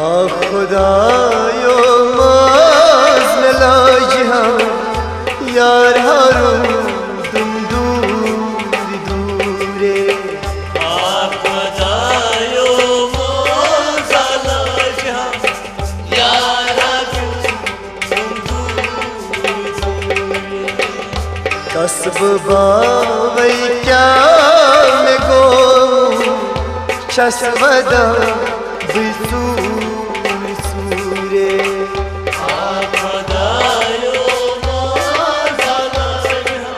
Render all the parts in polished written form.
खुदायो मज़्न लाजहां यार हारून तुम दूर दूरे खुदायो मज़्न लाजहां यार हारून तुम दूर दूरे कसब बावई क्या में गो शस्वदा बिसूर सूरे खुदायो मज़्न लाजहां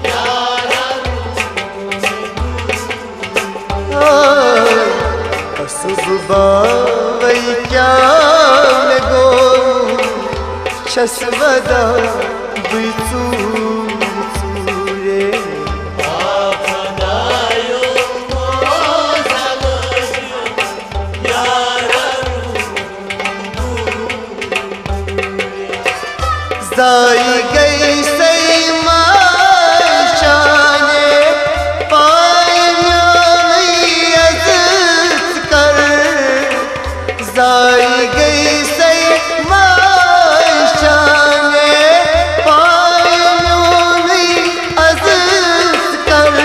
यार हारून कसब बावई क्या में गो शस्वदा बिसूर सूरे जाई गई सही माशाने पाया नहीं अज़त कर जाई गई सही माशाने पाया नहीं अज़त कर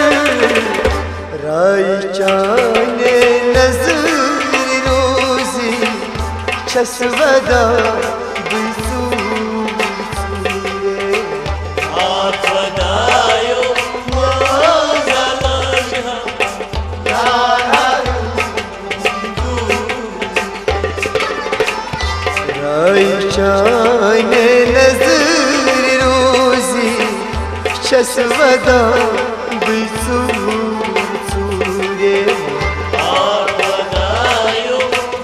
राई चाने नज़र रोज़ी शस्वदा शाने नज़र रोज़ी शस्वदा बिसूर सूरे खुदायो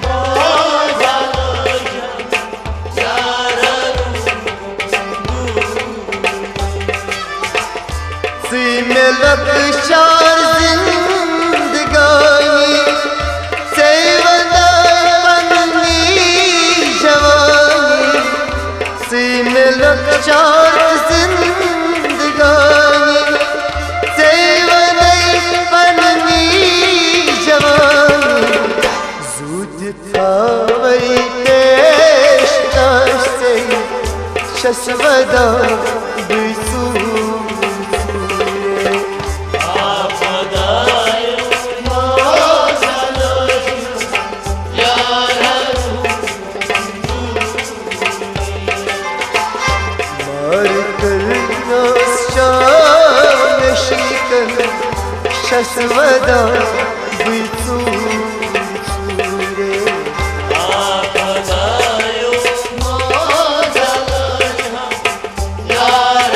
मज़्न लाजहां यार हारून सीने लकशार जिंदगानी लकचार जिंदगानी सेवनई पन्नी जवानी जूद थावई पेशकश से शस्वदा बिसूर सूरे खुदायो मज़्न लाजहां यार शस्वदा बिसूर सूरे खुदायो मज़्न लाजहां यार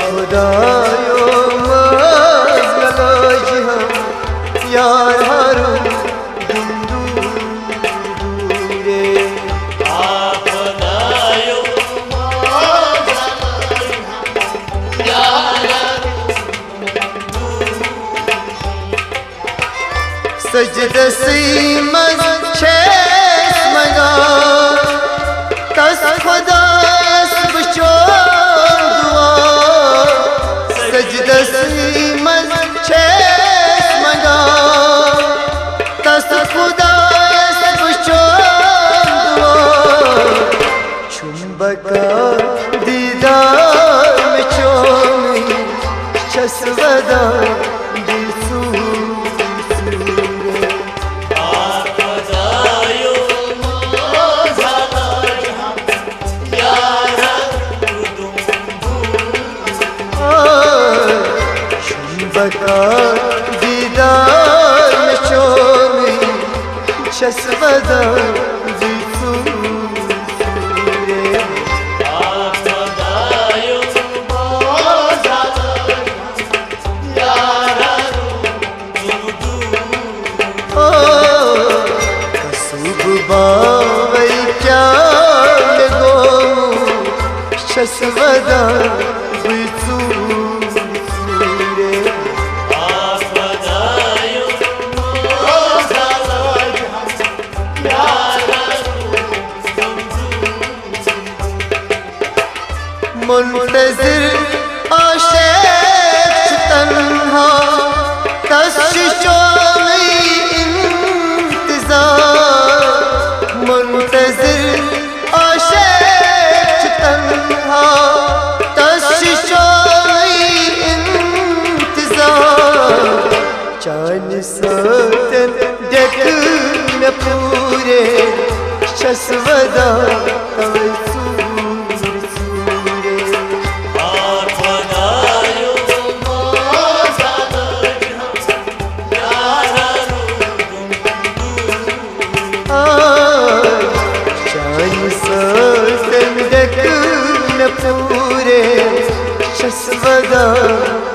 खुदायो मज़्न लाजहां यार हारून तुम दूर दूरे खुदायो सजद सीमन शेष मगा तस खुदास बचोर दुआ सजद सीमन शेष मगा तस खुदास बचोर दुआ चुंबका दीदार में चोमी शस्वदा दीदार में चोमी शस्वदा बिसूर सूरे खुदायो मज़्न लाजहां यार हारून कसब बावई क्या गो शस्वदा बिसूर मुंतज़िर आशिक़ तन्हा कशिश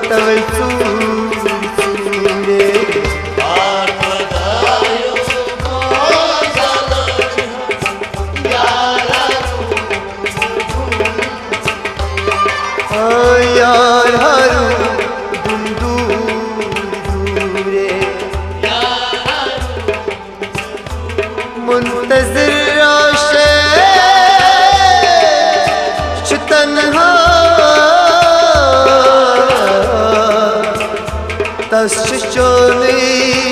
तवै चूरे यार हारू दूरे मुंतज़िर आशे तन्हा तस चोली